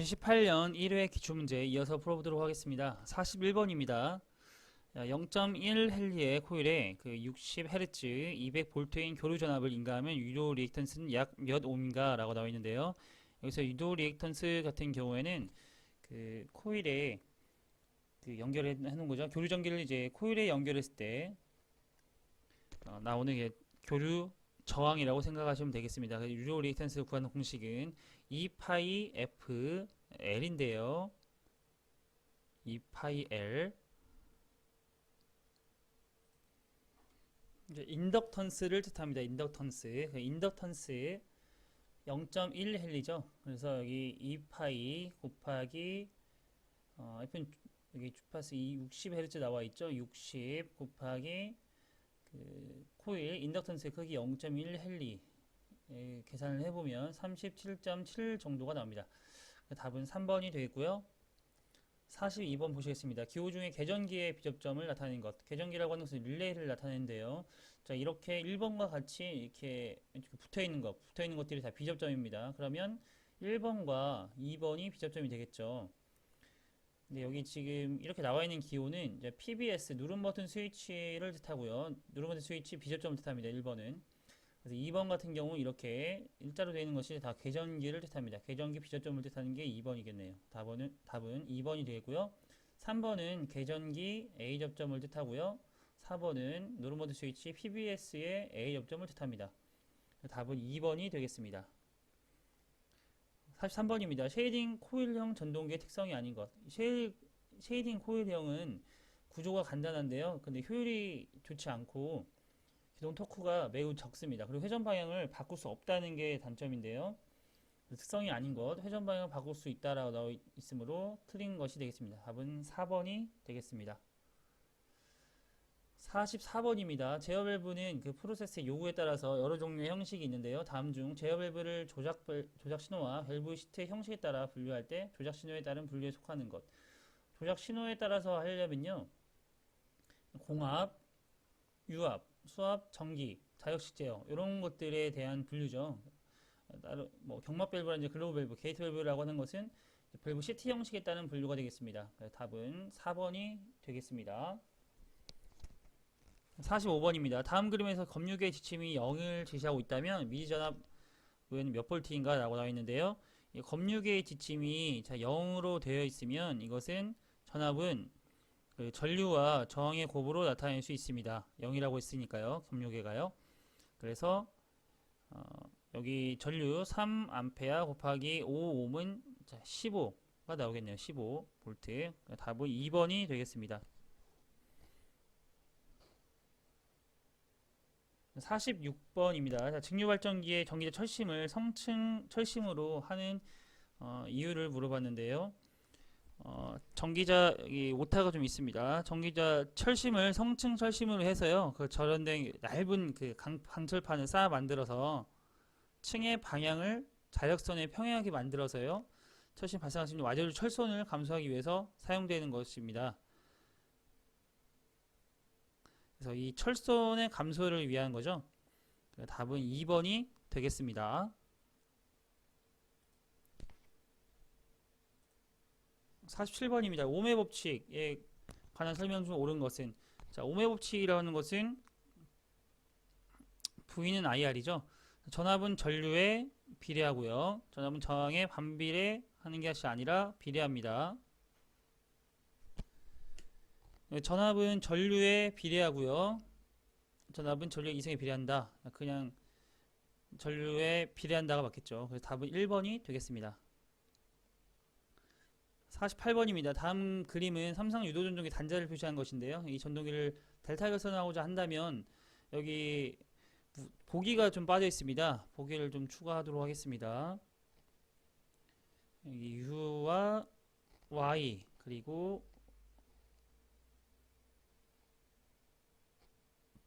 2018년 1회 기출문제 이어서 풀어보도록 하겠습니다. 41번입니다. 0.1헬리의 코일에 그 60Hz 200V인 교류 전압을 인가하면 유도 리액턴스는 약 몇 옴인가 라고 나와 있는데요. 여기서 유도 리액턴스 같은 경우에는 그 코일에 그 연결해 놓은 거죠. 교류 전기를 이제 코일에 연결했을 때 나오는 게 교류 저항이라고 생각하시면 되겠습니다. 유도 리액턴스 구하는 공식은 2파이 F L인데요. 2파이 L 이제 인덕턴스를 뜻합니다. 인덕턴스 0.1헬리죠. 그래서 여기 2파이 곱하기 F는 여기 주파수 60Hz 나와 있죠. 60 곱하기 그 코일 인덕턴스의 크기 0.1헬리 계산을 해보면 37.7 정도가 나옵니다. 답은 3번이 되겠고요. 42번 보시겠습니다. 기호 중에 계전기의 비접점을 나타내는 것. 계전기라고 하는 것은 릴레이를 나타내는데요. 자, 이렇게 1번과 같이 이렇게 붙어있는 것들이 다 비접점입니다. 그러면 1번과 2번이 비접점이 되겠죠. 근데 여기 지금 이렇게 나와 있는 기호는 이제 PBS 누름 버튼 스위치를 뜻하고요. 누름 버튼 스위치 비접점을 뜻합니다. 1번은. 그래서 2번 같은 경우 이렇게 일자로 되어 있는 것이 다 계전기를 뜻합니다. 계전기 비접점을 뜻하는 게 2번이겠네요. 답은 2번이 되겠고요. 3번은 계전기 A 접점을 뜻하고요. 4번은 누름 버튼 스위치 PBS의 A 접점을 뜻합니다. 답은 2번이 되겠습니다. 43번입니다. 쉐이딩 코일형 전동기의 특성이 아닌 것. 쉐이딩 코일형은 구조가 간단한데요. 근데 효율이 좋지 않고 기동 토크가 매우 적습니다. 그리고 회전 방향을 바꿀 수 없다는 게 단점인데요. 특성이 아닌 것, 회전 방향을 바꿀 수 있다라고 나와 있으므로 틀린 것이 되겠습니다. 답은 4번이 되겠습니다. 44번입니다. 제어 밸브는 그 프로세스의 요구에 따라서 여러 종류의 형식이 있는데요. 다음 중 제어 밸브를 조작 신호와 밸브 시트의 형식에 따라 분류할 때 조작 신호에 따른 분류에 속하는 것. 조작 신호에 따라서 하려면요. 공압, 유압, 수압, 전기, 자역식 제어 이런 것들에 대한 분류죠. 따로 뭐 경막 밸브라든지 글로브 밸브, 게이트 밸브라고 하는 것은 밸브 시트 형식에 따른 분류가 되겠습니다. 답은 4번이 되겠습니다. 45번입니다. 다음 그림에서 검유계의 지침이 0을 제시하고 있다면 미지전압은 몇 볼트인가 라고 나와 있는데요. 검유계의 지침이 0으로 되어 있으면 이것은 전압은 그 전류와 저항의 곱으로 나타낼 수 있습니다. 0이라고 했으니까요. 검유계가요. 그래서 여기 전류 3A 곱하기 5옴은 15가 나오겠네요. 15V. 답은 2번이 되겠습니다. 46번입니다. 직류발전기의 전기자 철심을 성층 철심으로 하는 이유를 물어봤는데요. 전기자 오타가 좀 있습니다. 전기자 철심을 성층 철심으로 해서요. 그 절연된 얇은 그 강철판을 쌓아 만들어서 층의 방향을 자력선에 평행하게 만들어서요. 철심 발생할 수 있는 와제류 철손을 감소하기 위해서 사용되는 것입니다. 그래서 이 철손의 감소를 위한 거죠. 답은 2번이 되겠습니다. 47번입니다. 오음의 법칙에 관한 설명 중 옳은 것은 오음의 법칙이라는 것은 V는 IR이죠. 전압은 전류에 비례하고요. 전압은 저항에 반비례하는 것이 아니라 비례합니다. 전압은 전류에 비례하고요. 전압은 전류의 이성에 비례한다. 그냥 전류에 비례한다가 맞겠죠. 그래서 답은 1번이 되겠습니다. 48번입니다. 다음 그림은 삼성 유도 전동기 단자를 표시한 것인데요. 이 전동기를 델타 결선하고자 한다면 여기 보기가 좀 빠져 있습니다. 보기를 좀 추가하도록 하겠습니다. 여기 U와 Y 그리고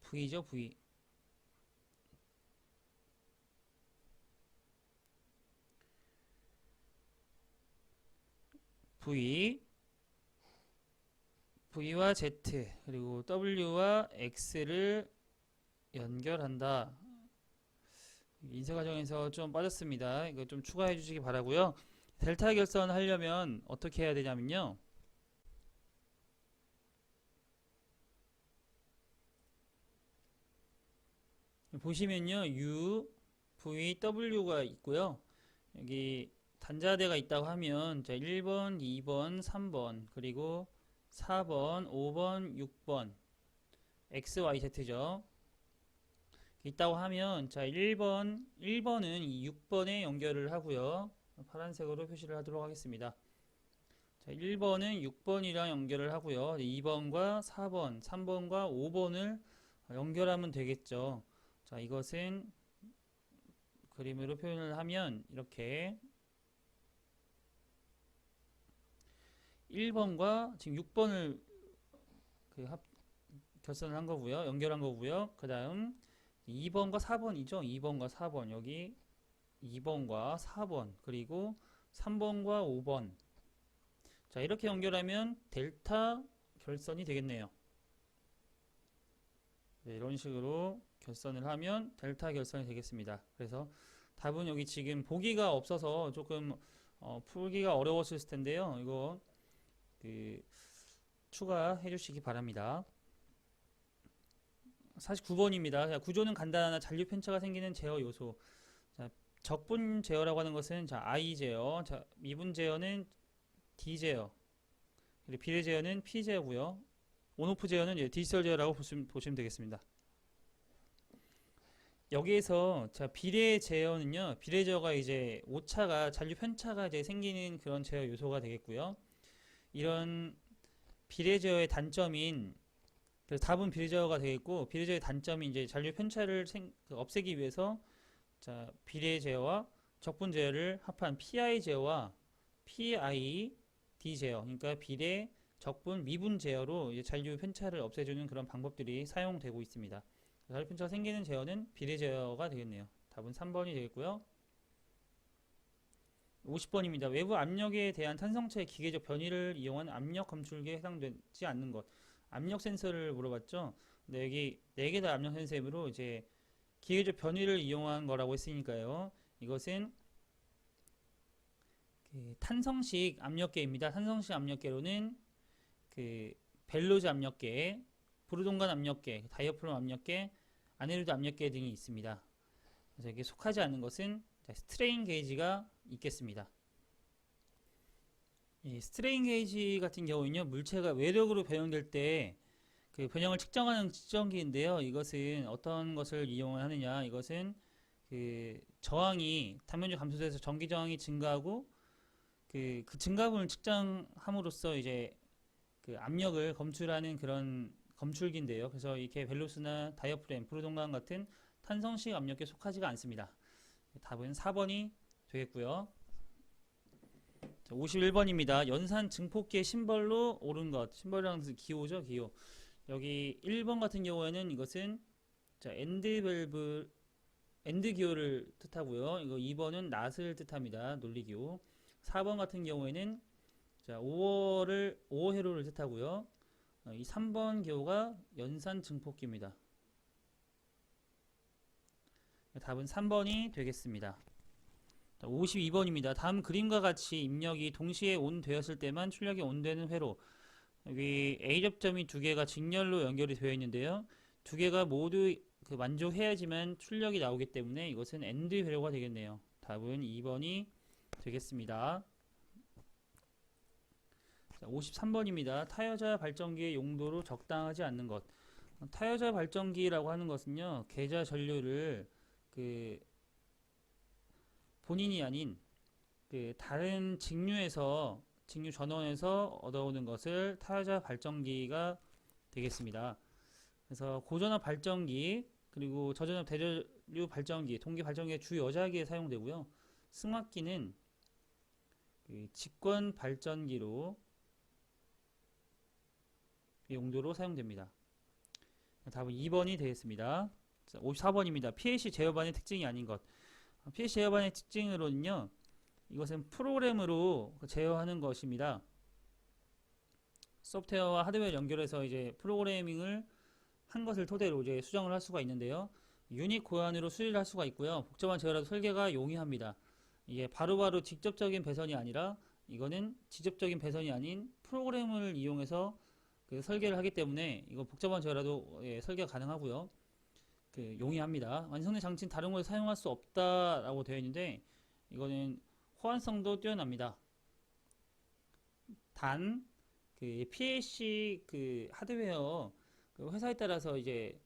V죠, V. V와 Z 그리고 W와 X를 연결한다. 인쇄 과정에서 좀 빠졌습니다. 이거 좀 추가해 주시기 바라고요. 델타 결선 하려면 어떻게 해야 되냐면요. 보시면요. U, V, W가 있고요. 여기 단자대가 있다고 하면 자, 1번, 2번, 3번, 그리고 4번, 5번, 6번, X, Y, Z죠. 있다고 하면 자, 1번은 이 6번에 연결을 하고요. 파란색으로 표시를 하도록 하겠습니다. 자, 1번은 6번이랑 연결을 하고요. 2번과 4번, 3번과 5번을 연결하면 되겠죠. 자, 이것은 그림으로 표현을 하면 이렇게 1번과 지금 6번을 결선을 한 거고요. 연결한 거고요. 그 다음 2번과 4번이죠. 2번과 4번 여기 2번과 4번 그리고 3번과 5번 자 이렇게 연결하면 델타 결선이 되겠네요. 네, 이런 식으로 결선을 하면 델타 결선이 되겠습니다. 그래서 답은 여기 지금 보기가 없어서 조금 풀기가 어려웠을 텐데요. 이거 추가해 주시기 바랍니다. 49번입니다. 구조는 간단하나 잔류 편차가 생기는 제어 요소. 자, 적분 제어라고 하는 것은 자, I 제어, 자, 미분 제어는 D 제어, 그리고 비례 제어는 P 제어고요. 온오프 제어는 디지털 제어라고 보시면 되겠습니다. 여기에서 자, 비례 제어는요. 비례 제어가 이제 오차가 잔류 편차가 이제 생기는 그런 제어 요소가 되겠고요. 이런 비례 제어의 단점인 그래서 답은 비례 제어가 되겠고 비례 제어의 단점이 이제 잔류 편차를 없애기 위해서 자, 비례 제어와 적분 제어를 합한 PI 제어와 PID 제어 그러니까 비례 적분 미분 제어로 이제 잔류 편차를 없애주는 그런 방법들이 사용되고 있습니다. 잔류 편차가 생기는 제어는 비례 제어가 되겠네요. 답은 3번이 되겠고요. 50번입니다. 외부 압력에 대한 탄성체의 기계적 변이를 이용한 압력 검출기에 해당되지 않는 것. 압력 센서를 물어봤죠. 근데 여기 4개 다 압력 센서이므로 이제 기계적 변이를 이용한 거라고 했으니까요. 이것은 탄성식 압력계입니다. 탄성식 압력계로는 벨로즈 압력계, 부르동관 압력계, 다이어프럼 압력계, 아네로드 압력계 등이 있습니다. 그래서 이게 속하지 않는 것은 스트레인 게이지가 있겠습니다. 이 스트레인 게이지 같은 경우는요, 물체가 외력으로 변형될 때 그 변형을 측정하는 측정기인데요. 이것은 어떤 것을 이용하느냐? 이것은 저항이 단면적 감소돼서 전기 저항이 증가하고 그 증가분을 측정함으로써 이제 압력을 검출하는 그런 검출기인데요. 그래서 이렇게 벨로스나 다이어프램, 부르동관 같은 탄성식 압력계에 속하지가 않습니다. 답은 4번이 되겠고요. 51번입니다. 연산 증폭기의 심벌로 옳은 것. 심벌이라는 것은 기호죠, 기호. 여기 1번 같은 경우에는 이것은 자, 엔드 기호를 뜻하고요. 이거 2번은 낫을 뜻합니다. 논리기호. 4번 같은 경우에는 자, 5호 회로를 뜻하고요. 이 3번 기호가 연산 증폭기입니다. 답은 3번이 되겠습니다. 52번입니다. 다음 그림과 같이 입력이 동시에 온 되었을 때만 출력이 온 되는 회로. 여기 A 접점이 두 개가 직렬로 연결이 되어 있는데요. 두 개가 모두 만족해야지만 출력이 나오기 때문에 이것은 AND 회로가 되겠네요. 답은 2번이 되겠습니다. 자, 53번입니다. 타여자 발전기의 용도로 적당하지 않는 것. 타여자 발전기라고 하는 것은요. 계좌 전류를 본인이 아닌 다른 직류 전원에서 얻어오는 것을 타여자 발전기가 되겠습니다. 그래서 고전압 발전기 그리고 저전압 대전류 발전기, 동기 발전기의 주 여자기에 사용되고요. 승합기는 직권 발전기로 용도로 사용됩니다. 답은 2번이 되겠습니다. 54번입니다. PLC 제어반의 특징이 아닌 것. PLC 제어반의 특징으로는요. 이것은 프로그램으로 제어하는 것입니다. 소프트웨어와 하드웨어 연결해서 이제 프로그래밍을 한 것을 토대로 이제 수정을 할 수가 있는데요. 유닛 고안으로 수리를 할 수가 있고요. 복잡한 제어라도 설계가 용이합니다. 이게 바로바로 직접적인 배선이 아니라 이거는 직접적인 배선이 아닌 프로그램을 이용해서 그 설계를 하기 때문에 이거 복잡한 저라도 예, 설계가 가능하고요. 그 용이합니다. 완성된 장치는 다른 곳에 사용할 수 없다라고 되어 있는데 이거는 호환성도 뛰어납니다. 단 그 PLC 그 하드웨어 그 회사에 따라서 이제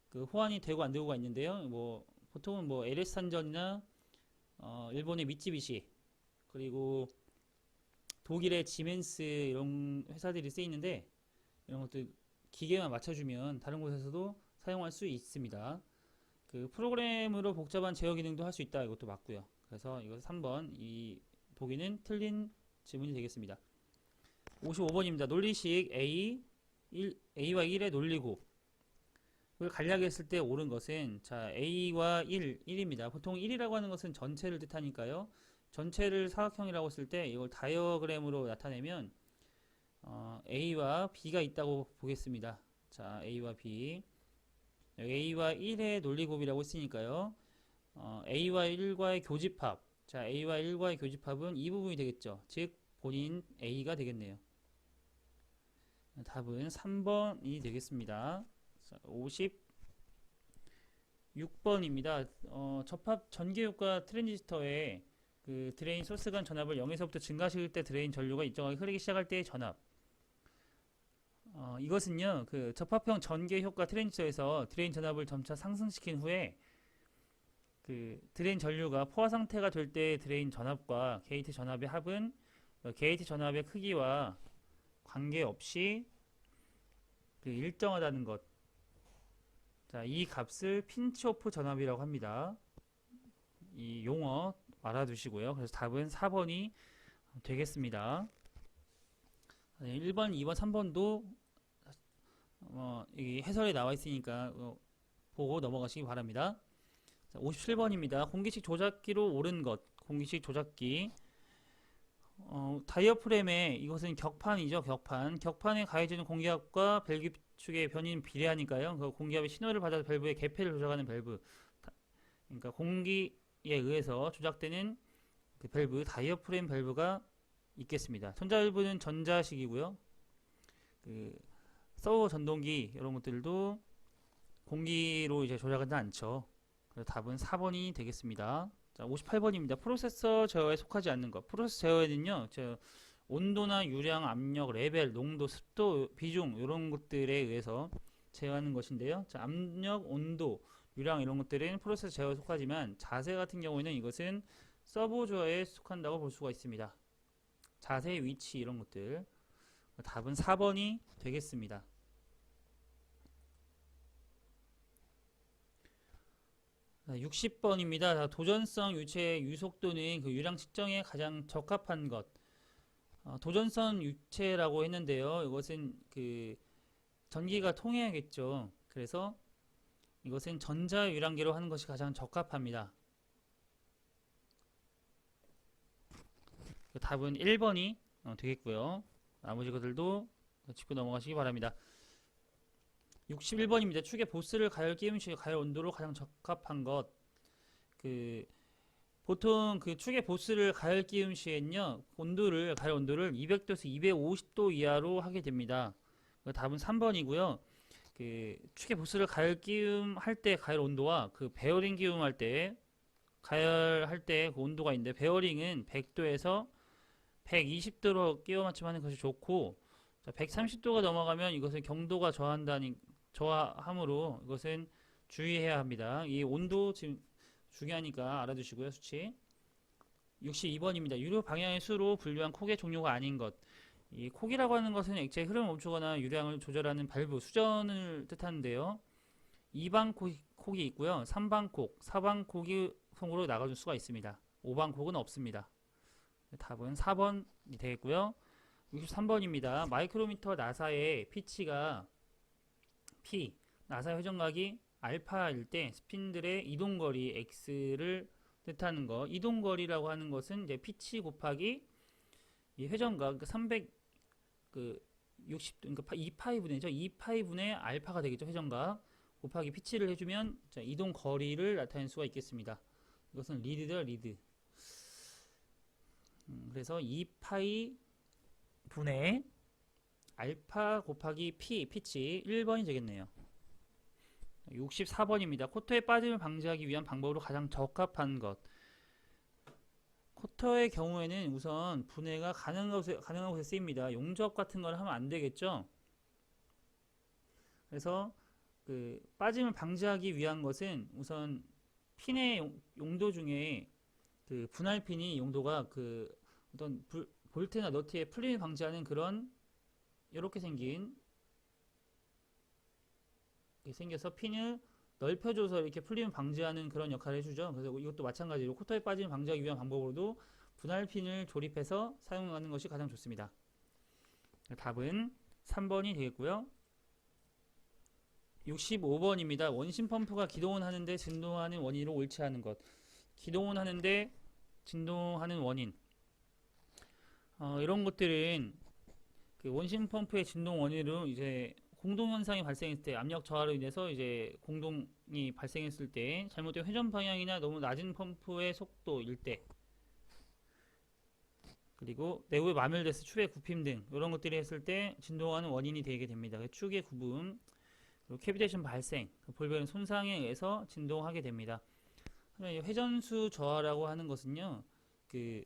그 호환이 되고 안 되고가 있는데요. 뭐 보통은 뭐 LS 산전이나 일본의 미쯔비시 그리고 독일의 지멘스 이런 회사들이 쓰이는데 이런 것들 기계만 맞춰주면 다른 곳에서도 사용할 수 있습니다. 그 프로그램으로 복잡한 제어 기능도 할 수 있다. 이것도 맞고요. 그래서 이거 3번 이 보기는 틀린 질문이 되겠습니다. 55번입니다. 논리식 A와 1의 논리고 을 간략히 했을 때 옳은 것은 자 A와 1입니다. 보통 1이라고 하는 것은 전체를 뜻하니까요. 전체를 사각형이라고 했을 때 이걸 다이어그램으로 나타내면 A와 B가 있다고 보겠습니다. 자 A와 B A와 1의 논리곱이라고 했으니까요. A와 1과의 교집합 자 A와 1과의 교집합은 이 부분이 되겠죠. 즉 본인 A가 되겠네요. 답은 3번이 되겠습니다. 56번입니다. 접합 전기효과 트랜지스터에 그 드레인 소스 간 전압을 0에서부터 증가시킬 때 드레인 전류가 일정하게 흐르기 시작할 때의 전압. 이것은요, 그 접합형 전개 효과 트랜지스터에서 드레인 전압을 점차 상승시킨 후에 그 드레인 전류가 포화 상태가 될 때의 드레인 전압과 게이트 전압의 합은 게이트 전압의 크기와 관계없이 그 일정하다는 것. 자, 이 값을 핀치오프 전압이라고 합니다. 이 용어 알아두시고요. 그래서 답은 4번이 되겠습니다. 1번, 2번, 3번도 이 해설에 나와 있으니까 보고 넘어가시기 바랍니다. 자, 57번입니다. 공기식 조작기로 옳은 것. 공기식 조작기. 다이어프램에 이것은 격판이죠. 격판에 가해지는 공기압과 밸브 축의 변이는 비례하니까요. 그 공기압의 신호를 받아서 밸브의 개폐를 조작하는 밸브. 그러니까 공기에 의해서 조작되는 그 밸브, 다이어프램 밸브가 있겠습니다. 전자밸브는 전자식이고요. 그 서버 전동기 이런 것들도 공기로 이제 조작하지 않죠. 그래서 답은 4번이 되겠습니다. 자, 58번입니다. 프로세서 제어에 속하지 않는 것. 프로세서 제어에는요, 온도나 유량, 압력, 레벨, 농도, 습도, 비중 이런 것들에 의해서 제어하는 것인데요. 자, 압력, 온도, 유량 이런 것들은 프로세서 제어에 속하지만 자세 같은 경우에는 이것은 서버 제어에 속한다고 볼 수가 있습니다. 자세, 위치 이런 것들. 답은 4번이 되겠습니다. 60번입니다. 도전성 유체의 유속도는 그 유량 측정에 가장 적합한 것. 도전성 유체라고 했는데요. 이것은 그 전기가 통해야겠죠. 그래서 이것은 전자 유량계로 하는 것이 가장 적합합니다. 답은 1번이 되겠고요. 나머지 것들도 짚고 넘어가시기 바랍니다. 61번입니다. 축의 보스를 가열 끼움 시 가열 온도로 가장 적합한 것. 그 보통 그 축의 보스를 가열 끼움 시엔요 가열 온도를 200도에서 250도 이하로 하게 됩니다. 답은 3번이고요. 그 축의 보스를 가열 끼움 할 때 가열 온도와 그 베어링 끼움 할 때 가열할 때 그 온도가 있는데 베어링은 100도에서 120도로 끼워 맞춤하는 것이 좋고 130도가 넘어가면 이것은 경도가 저하함으로 이것은 주의해야 합니다. 이 온도 지금 중요하니까 알아두시고요. 수치 62번입니다. 유료 방향의 수로 분류한 콕의 종류가 아닌 것. 이 콕이라고 하는 것은 액체의 흐름을 멈추거나 유량을 조절하는 발부, 수전을 뜻하는데요. 2방 콕이 있고요. 3방 콕, 4방 콕이 통으로 나가줄 수가 있습니다. 5방 콕은 없습니다. 답은 4번이 되겠고요. 63번입니다. 마이크로미터 나사의 피치가 P, 나사 회전각이 알파일 때 스핀들의 이동거리 X를 뜻하는 거. 이동거리라고 하는 것은 이제 피치 곱하기 이 회전각 360 그러니까 2파이분의죠. 2파이분의 알파가 되겠죠. 회전각 곱하기 피치를 해주면 자, 이동 거리를 나타낼 수가 있겠습니다. 이것은 리드다 리드. 그래서 2파이 분의 알파 곱하기 피치 1번이 되겠네요. 64번입니다. 코터의 빠짐을 방지하기 위한 방법으로 가장 적합한 것. 코터의 경우에는 우선 분해가 가능한 곳에 쓰입니다. 용접 같은 걸 하면 안 되겠죠. 그래서 그 빠짐을 방지하기 위한 것은 우선 핀의 용도 중에 그 분할핀이 용도가 그 어떤 볼트나 너트의 풀림을 방지하는 그런 이렇게 생겨서 핀을 넓혀줘서 이렇게 풀림을 방지하는 그런 역할을 해주죠. 그래서 이것도 마찬가지로 코터에 빠짐을 방지하기 위한 방법으로도 분할핀을 조립해서 사용하는 것이 가장 좋습니다. 답은 3번이 되겠고요. 65번입니다. 원심 펌프가 기동은 하는데 진동하는 원인으로 옳지 않은 것. 기동은 하는데 진동하는 원인. 이런 것들은 그 원심 펌프의 진동 원인으로 이제 공동 현상이 발생했을 때 압력 저하로 인해서 이제 공동이 발생했을 때 잘못된 회전 방향이나 너무 낮은 펌프의 속도일 때 그리고 내부에 마멸돼서 축의 굽힘 등 이런 것들이 했을 때 진동하는 원인이 되게 됩니다. 축의 굽음 그리고 캐비테이션 발생 볼베른 손상에 의해서 진동하게 됩니다. 회전수 저하라고 하는 것은요 그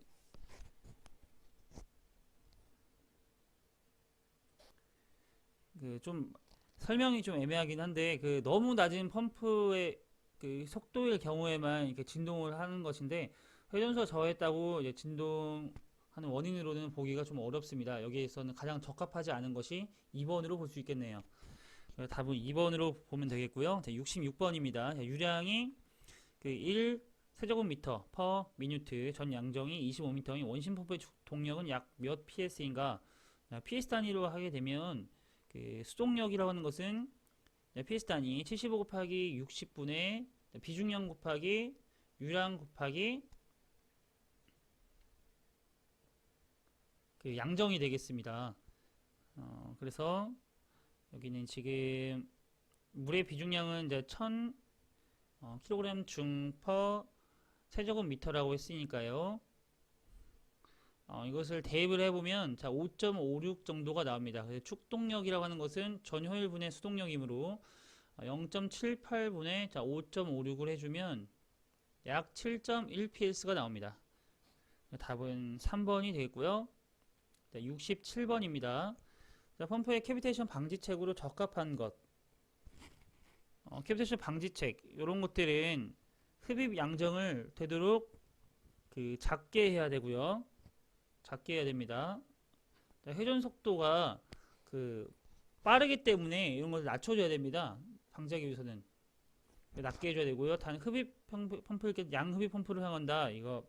좀 설명이 좀 애매하긴 한데 그 너무 낮은 펌프의 그 속도일 경우에만 이렇게 진동을 하는 것인데 회전수가 저했다고 이제 진동하는 원인으로는 보기가 좀 어렵습니다. 여기에서는 가장 적합하지 않은 것이 2번으로 볼 수 있겠네요. 답은 2번으로 보면 되겠고요. 66번입니다. 유량이 그 1 세제곱미터 퍼 미니트 전 양정이 25m인 원심 펌프의 동력은 약 몇 PS인가? PS 단위로 하게 되면 그 수동력이라고 하는 것은 PS 단위 75 곱하기 60분의 비중량 곱하기 유량 곱하기 그 양정이 되겠습니다. 그래서 여기는 지금 물의 비중량은 이제 1000 kg 중 퍼 세제곱미터라고 했으니까요. 이것을 대입을 해보면 자 5.56 정도가 나옵니다. 그래서 축동력이라고 하는 것은 전효율분의 수동력이므로 0.78분의 5.56을 해주면 약 7.1ps가 나옵니다. 답은 3번이 되겠고요. 67번입니다. 자, 펌프의 캐비테이션 방지책으로 적합한 것. 캐비테이션 방지책 이런 것들은 흡입 양정을 되도록 그 작게 해야 되고요. 작게 해야 됩니다. 회전 속도가 그 빠르기 때문에 이런 것을 낮춰줘야 됩니다. 방지하기 위해서는 낮게 해줘야 되고요. 단 흡입 펌프를 양흡입 펌프를 사용한다. 이거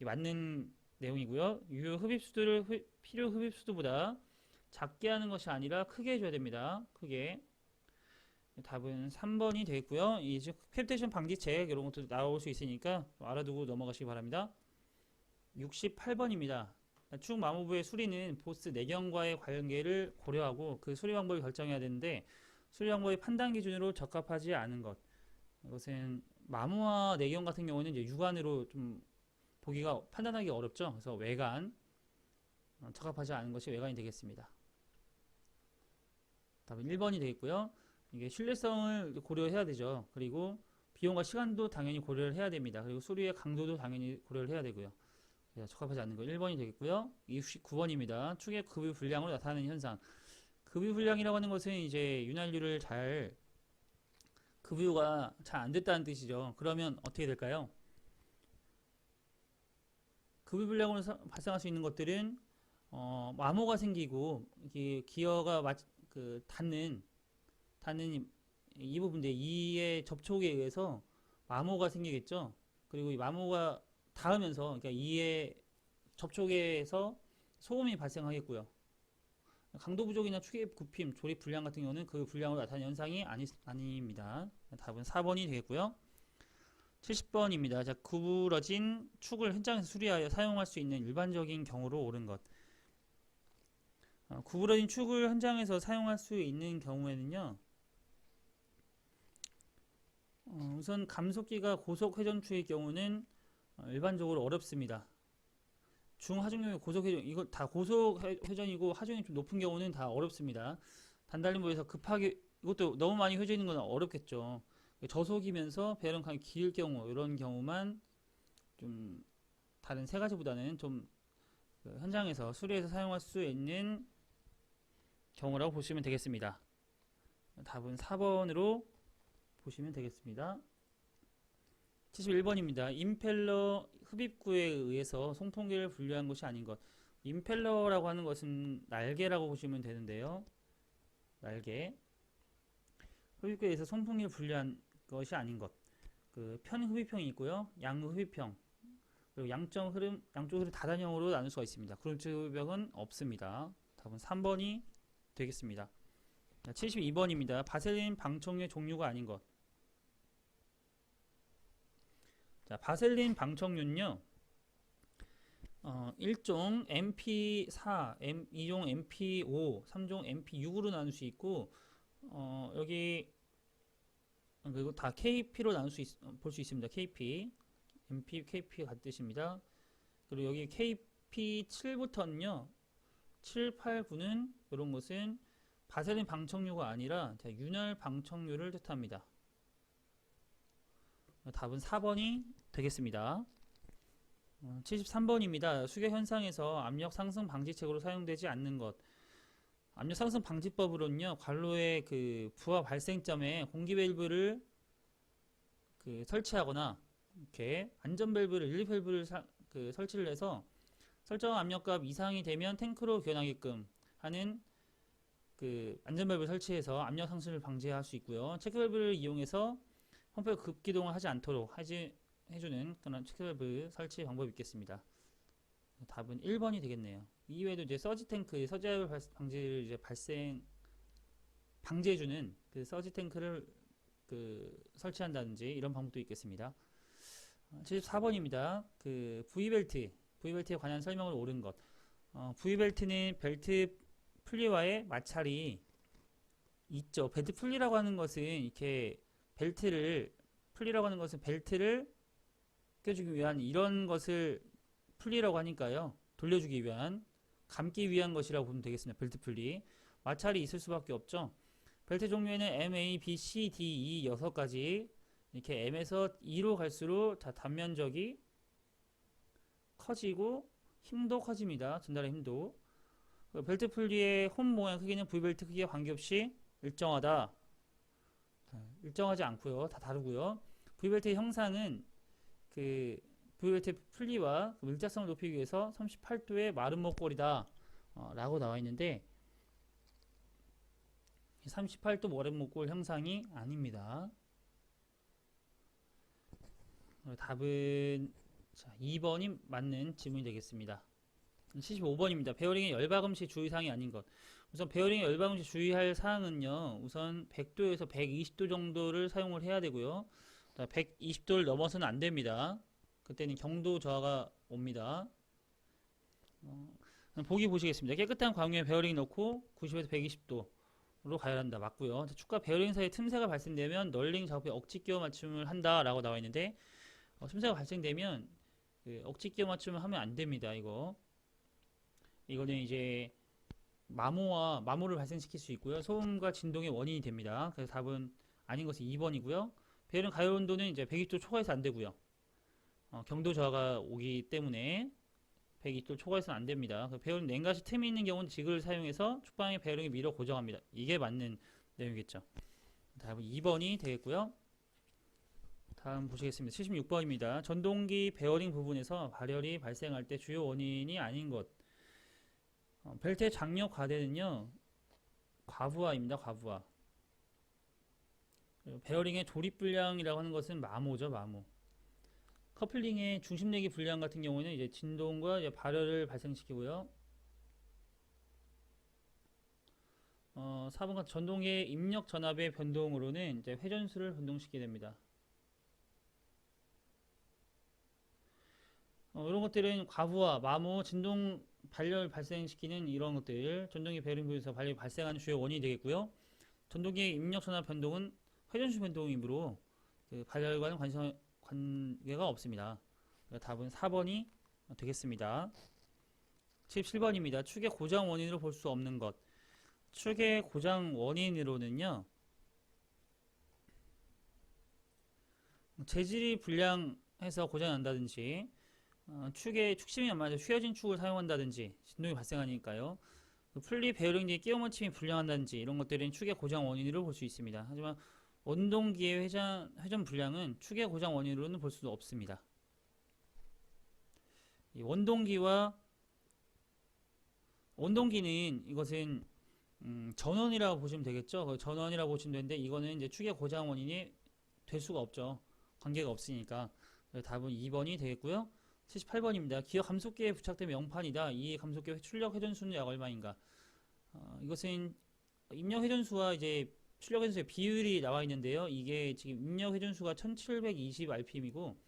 맞는 내용이고요. 유효 흡입 수도를 필요 흡입 수도보다 작게 하는 것이 아니라 크게 해줘야 됩니다. 크게. 답은 3번이 되겠고요. 이제 캐비테이션 방지책 이런 것도 나올 수 있으니까 알아두고 넘어가시기 바랍니다. 68번입니다. 축 마모부의 수리는 보스 내경과의 관계를 고려하고 그 수리 방법을 결정해야 되는데 수리 방법의 판단 기준으로 적합하지 않은 것. 이것은 마모와 내경 같은 경우는 이제 육안으로 좀 보기가 판단하기 어렵죠. 그래서 외관 적합하지 않은 것이 외관이 되겠습니다. 답은 1번이 되겠고요. 이게 신뢰성을 고려해야 되죠. 그리고 비용과 시간도 당연히 고려를 해야 됩니다. 그리고 수리의 강도도 당연히 고려를 해야 되고요. 적합하지 않는 거 1번이 되겠고요. 69번입니다. 축의 급유 불량으로 나타나는 현상. 급유 불량이라고 하는 것은 이제 윤활유를 잘 급유가 잘 안 됐다는 뜻이죠. 그러면 어떻게 될까요? 급유 불량으로 발생할 수 있는 것들은 마모가 생기고 이게 기어가 닿는 이 부분인데 이의 접촉에 의해서 마모가 생기겠죠. 그리고 이 마모가 닿으면서 그러니까 이의 접촉에서 소음이 발생하겠고요. 강도 부족이나 축의 굽힘, 조립 불량 같은 경우는 그 불량으로 나타나는 현상이 아닙니다. 답은 4번이 되겠고요. 70번입니다. 자, 구부러진 축을 현장에서 수리하여 사용할 수 있는 일반적인 경우로 옳은 것. 구부러진 축을 현장에서 사용할 수 있는 경우에는요. 우선 감속기가 고속 회전축의 경우는 일반적으로 어렵습니다. 중하중력의 고속회전, 이거 다 고속회전이고 하중이 좀 높은 경우는 다 어렵습니다. 단달림부에서 급하게, 이것도 너무 많이 회전 있는 건 어렵겠죠. 저속이면서 배열은 강이 길 경우, 이런 경우만 좀 다른 세 가지보다는 좀 현장에서 수리해서 사용할 수 있는 경우라고 보시면 되겠습니다. 답은 4번으로 보시면 되겠습니다. 71번입니다. 임펠러 흡입구에 의해서 송풍기를 분리한 것이 아닌 것. 임펠러라고 하는 것은 날개라고 보시면 되는데요. 날개. 흡입구에 의해서 송풍기를 분리한 것이 아닌 것. 그 편흡입형이 있고요. 양흡입형. 그리고 양쪽 흐름 다단형으로 나눌 수가 있습니다. 그룹축벽은 없습니다. 답은 3번이 되겠습니다. 72번입니다. 바셀린 방청유의 종류가 아닌 것. 자, 바셀린 방청유는요, 1종 MP4, 2종 MP5, 3종 MP6으로 나눌 수 있고, 여기, 그리고 다 KP로 나눌 볼 수 있습니다. KP. MP, KP 같은 뜻입니다. 그리고 여기 KP7부터는요, 7, 8, 9는 이런 것은 바셀린 방청유가 아니라 윤활 방청유를 뜻합니다. 답은 4번이 되겠습니다. 73번입니다. 수교 현상에서 압력 상승 방지책으로 사용되지 않는 것. 압력 상승 방지법으로는요, 관로의 그 부하 발생점에 공기 밸브를 설치하거나 이렇게 안전 밸브를 릴리 밸브를 설치를 해서 설정 압력값 이상이 되면 탱크로 교환하게끔 하는 그 안전 밸브를 설치해서 압력 상승을 방지할 수 있고요. 체크 밸브를 이용해서 펌프가 급기동을 하지 않도록 해주는 그런 체크 밸브 설치 방법이 있겠습니다. 답은 1번이 되겠네요. 이외에도 이제 서지 탱크, 서지압 방지를 이제 방지해주는 그 서지 탱크를 설치한다든지 이런 방법도 있겠습니다. 74번입니다. 그 V벨트에 관한 설명을 옳은 것. V벨트는 벨트 풀리와의 마찰이 있죠. 벨트 풀리라고 하는 것은 이렇게 벨트를 껴주기 위한 이런 것을 풀리라고 하니까요. 돌려주기 위한, 감기 위한 것이라고 보면 되겠습니다. 벨트 풀리. 마찰이 있을 수밖에 없죠. 벨트 종류에는 M, A, B, C, D, E 6가지 이렇게 M에서 E로 갈수록 단면적이 커지고 힘도 커집니다. 전달의 힘도. 벨트 풀리의 홈 모양 크기는 V벨트 크기와 관계없이 일정하다. 일정하지 않고요. 다 다르고요. V벨트의 형상은 V벨트 풀리와 일자성을 높이기 위해서 38도의 마른 목걸이다 라고 나와 있는데 38도 마른 목골 형상이 아닙니다. 답은 2번이 맞는 질문이 되겠습니다. 75번입니다. 베어링의 열박음 시 주의사항이 아닌 것. 우선 베어링의 열박음 시 주의할 사항은요, 우선 100도에서 120도 정도를 사용을 해야 되고요. 120도를 넘어서는 안 됩니다. 그때는 경도 저하가 옵니다. 보기 보시겠습니다. 깨끗한 광유에 베어링 넣고 90에서 120도로 가열한다. 맞고요. 축과 베어링 사이에 틈새가 발생되면 널링 작업에 억지 끼워 맞춤을 한다 라고 나와 있는데 틈새가 발생되면 억지 끼워 맞춤을 하면 안 됩니다. 이거는 이제 마모를 발생시킬 수 있고요. 소음과 진동의 원인이 됩니다. 그래서 답은 아닌 것이 2번이고요. 베어링 가열 온도는 이제 120도 초과해서 안 되고요. 경도 저하가 오기 때문에 120도 초과해서는 안 됩니다. 베어링 냉각시 틈이 있는 경우는 지그를 사용해서 축방의 베어링을 밀어 고정합니다. 이게 맞는 내용이겠죠. 답은 2번이 되겠고요. 다음 보시겠습니다. 76번입니다. 전동기 베어링 부분에서 발열이 발생할 때 주요 원인이 아닌 것. 벨트의 장력 과대는요, 과부하입니다. 과부하. 베어링의 조립 불량이라고 하는 것은 마모죠. 마모. 커플링의 중심내기 불량 같은 경우는 이제 진동과 이제 발열을 발생시키고요. 4번과 전동의 입력 전압의 변동으로는 이제 회전수를 변동시키게 됩니다. 이런 것들은 과부하, 마모, 진동, 발열 발생시키는 이런 것들, 전동기 베어링 부분에서 발열이 발생하는 주요 원인이 되겠고요. 전동기의 입력 전압 변동은 회전수 변동이므로 발열과는 관계가 없습니다. 답은 4번이 되겠습니다. 77번입니다. 축의 고정 원인으로 볼 수 없는 것. 축의 고정 원인으로는요, 재질이 불량해서 고장이 난다든지, 축의 축심이 안 맞아 휘어진 축을 사용한다든지 진동이 발생하니까요. 풀리 베어링 끼워 맞춤이 불량한다든지 이런 것들은 축의 고장 원인으로 볼 수 있습니다. 하지만 원동기의 회전 불량은 축의 고장 원인으로는 볼 수 없습니다. 이 원동기는 이것은 전원이라고 보시면 되겠죠. 전원이라고 보시면 되는데 이거는 이제 축의 고장 원인이 될 수가 없죠. 관계가 없으니까. 답은 2번이 되겠고요. 78번입니다. 기어 감속기에 부착되면 영판이다. 이 감속기의 출력 회전수는 약 얼마인가? 이것은 입력 회전수와 이제 출력 회전수의 비율이 나와 있는데요. 이게 지금 입력 회전수가 1720 rpm이고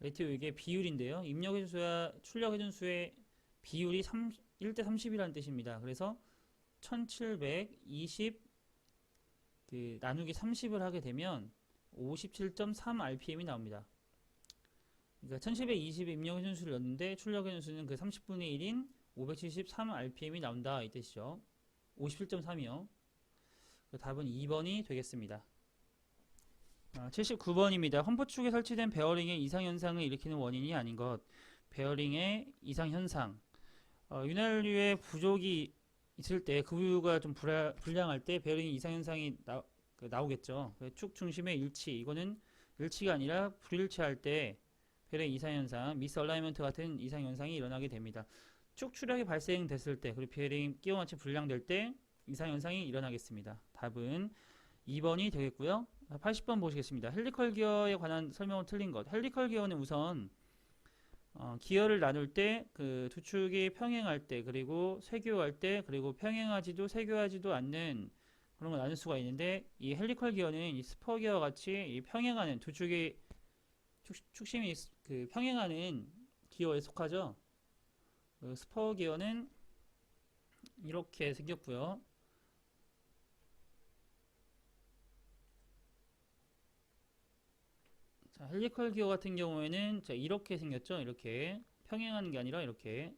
레티오 이게 비율인데요. 입력 회전수와 출력 회전수의 비율이 1대 30이라는 뜻입니다. 그래서 1720 나누기 30을 하게 되면 57.3 rpm이 나옵니다. 그러니까 1720의 입력 회전수를 넣는데 출력 회전수는 그 30분의 1인 573 rpm이 나온다 이 뜻이죠. 57.3이요. 답은 2번이 되겠습니다. 79번입니다. 험포축에 설치된 베어링의 이상현상을 일으키는 원인이 아닌 것. 베어링의 이상현상. 윤활유의 부족이 있을 때 그 부유가 좀 불량할 때 베어링의 이상현상이 나오겠죠. 축 중심의 일치. 이거는 일치가 아니라 불일치할 때 베어링 이상현상, 미스얼라이먼트 같은 이상현상이 일어나게 됩니다. 축 추력이 발생됐을 때 그리고 베어링 끼워 맞춤 불량될 때 이상현상이 일어나겠습니다. 답은 2번이 되겠고요. 80번 보시겠습니다. 헬리컬 기어에 관한 설명은 틀린 것. 헬리컬 기어는 우선 기어를 나눌 때 그 두 축이 평행할 때 그리고 쇄교할 때 그리고 평행하지도 쇄교하지도 않는 그런 걸 나눌 수가 있는데 이 헬리컬 기어는 이 스퍼 기어와 같이 이 평행하는 두 축이 축심이 그 평행하는 기어에 속하죠. 그 스퍼 기어는 이렇게 생겼고요. 자, 헬리컬 기어 같은 경우에는 자, 이렇게 생겼죠. 이렇게 평행하는 게 아니라 이렇게.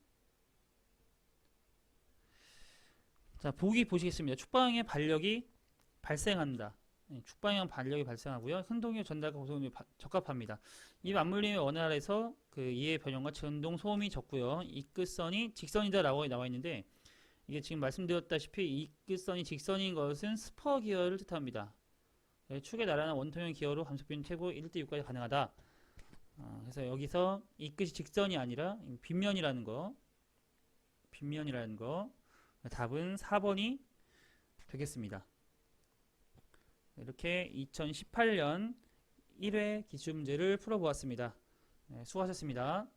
자, 보기 보시겠습니다. 축방향의 반력이 발생한다. 축방향 반력이 발생하고요. 흔동의 전달과 고속이 적합합니다. 이 맞물림의 원활에서 그 이의 변형과 전동 소음이 적고요. 이 끝선이 직선이다라고 나와 있는데 이게 지금 말씀드렸다시피 이 끝선이 직선인 것은 스퍼 기어를 뜻합니다. 축에 나란한 원통형 기어로 감속비는 최고 1대 6까지 가능하다. 그래서 여기서 이 끝이 직선이 아니라 빗면이라는 거. 답은 4번이 되겠습니다. 이렇게 2018년 1회 기출문제를 풀어보았습니다. 수고하셨습니다.